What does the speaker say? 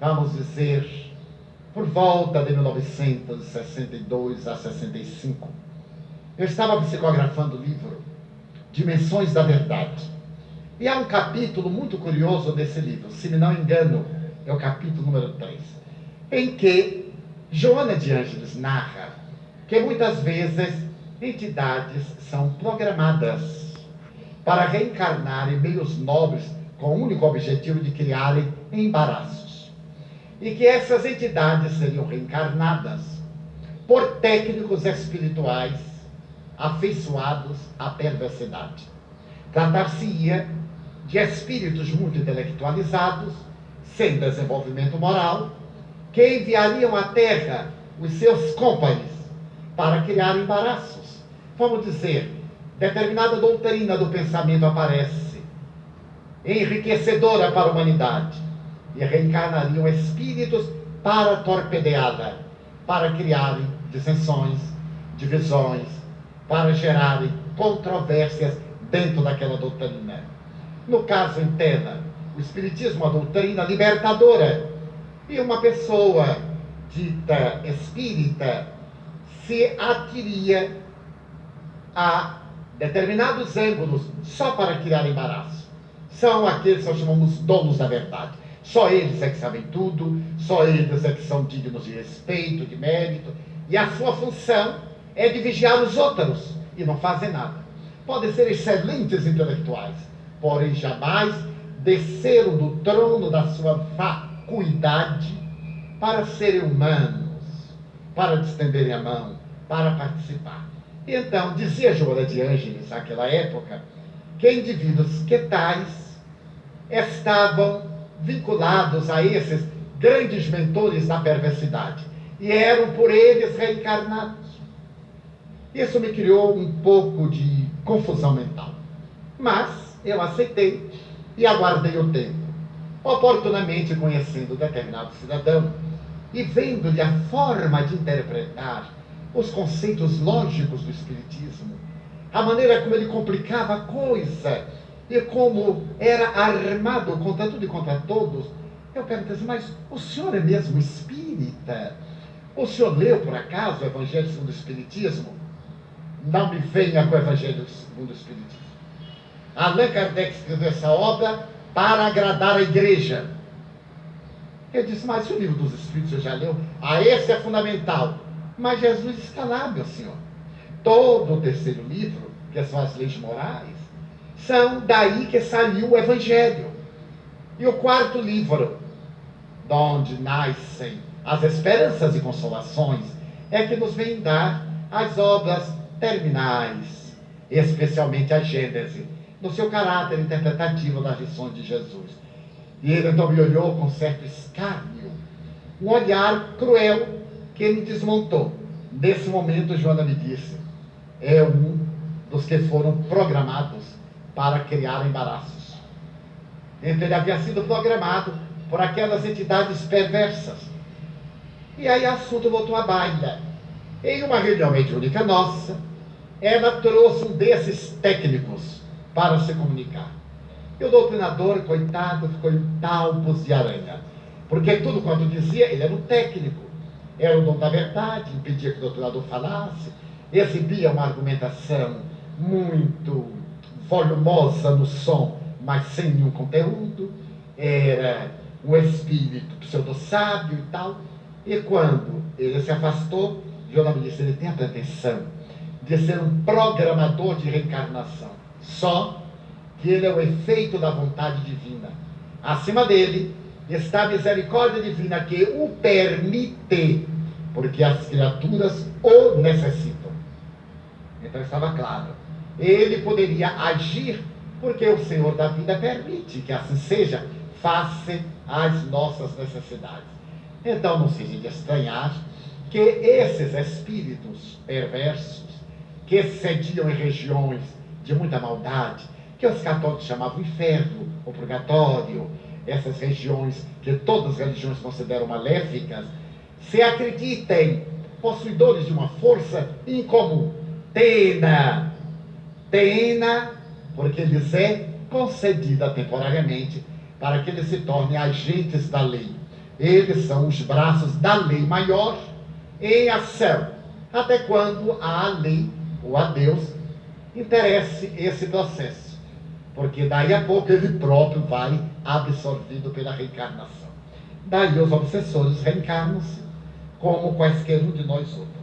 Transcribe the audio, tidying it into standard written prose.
vamos dizer, por volta de 1962 a 65. Eu estava psicografando o livro Dimensões da Verdade. E há um capítulo muito curioso desse livro, se me não engano, é o capítulo número 3, em que Joana de Ângeles narra que muitas vezes entidades são programadas para reencarnar em meios nobres com o único objetivo de criarem embaraços. E que essas entidades seriam reencarnadas por técnicos espirituais afeiçoados à perversidade. Tratar-se-ia de espíritos muito intelectualizados, sem desenvolvimento moral, que enviariam à Terra os seus cômpares para criar embaraços. Vamos dizer, determinada doutrina do pensamento aparece, enriquecedora para a humanidade, e reencarnariam espíritos para torpedeá-la, para criarem dissensões, divisões, para gerarem controvérsias dentro daquela doutrina. No caso em tela, o Espiritismo é uma doutrina libertadora, e uma pessoa dita espírita se atiria a determinados ângulos só para criar embaraço. São aqueles que nós chamamos donos da verdade. Só eles é que sabem tudo, só eles é que são dignos de respeito, de mérito, e a sua função é de vigiar os outros, e não fazem nada. Podem ser excelentes intelectuais, porém jamais desceram do trono da sua vacuidade para serem humanos, para estenderem a mão, para participar. E então, dizia Joana de Ângeles, naquela época, que indivíduos que tais estavam vinculados a esses grandes mentores da perversidade e eram por eles reencarnados. Isso me criou um pouco de confusão mental, mas eu aceitei e aguardei o tempo, oportunamente conhecendo determinado cidadão e vendo-lhe a forma de interpretar os conceitos lógicos do Espiritismo, a maneira como ele complicava a coisa e como era armado contra tudo e contra todos. Eu perguntei assim, mas o senhor é mesmo espírita? O senhor leu, por acaso, o Evangelho segundo o Espiritismo? Não me venha com o Evangelho segundo o Espiritismo. Allan Kardec escreveu essa obra para agradar a igreja. Eu disse, mas o livro dos Espíritos você já leu? Ah, esse é fundamental. Mas Jesus está lá, meu senhor. Todo o terceiro livro, que são as leis morais, são daí que saiu o Evangelho. E o quarto livro, de onde nascem as esperanças e consolações, é que nos vem dar as obras terminais, especialmente a Gênese, no seu caráter interpretativo das lições de Jesus. E ele então me olhou com certo escárnio, um olhar cruel que me desmontou. Nesse momento, Joana me disse, é um dos que foram programados para criar embaraços. Então ele havia sido programado por aquelas entidades perversas. E aí o assunto voltou à baila. Em uma reunião mediúnica nossa, ela trouxe um desses técnicos para se comunicar. E o doutrinador, coitado, ficou em talpos de aranha, porque tudo quanto dizia, ele era um técnico, era o dono da verdade, impedia que o doutrinador falasse, exibia uma argumentação muito volumosa no som, mas sem nenhum conteúdo, era um espírito pseudo-sábio e tal. E quando ele se afastou, Joana me disse, ele tem a pretensão de ser um programador de reencarnação, só que ele é o efeito da vontade divina. Acima dele está a misericórdia divina que o permite, porque as criaturas o necessitam. Então estava claro, ele poderia agir porque o Senhor da vida permite que assim seja, face às nossas necessidades. Então não seja de estranhar que esses espíritos perversos que sediam em regiões de muita maldade, que os católicos chamavam inferno ou purgatório, essas regiões que todas as religiões consideram maléficas, se acreditem possuidores de uma força incomum, tena, porque lhes é concedida temporariamente para que eles se tornem agentes da lei, Eles são os braços da lei maior em ação, até quando a lei, ou a Deus, interesse esse processo. Porque daí a pouco ele próprio vai absorvido pela reencarnação. Daí os obsessores reencarnam-se como quaisquer um de nós outros.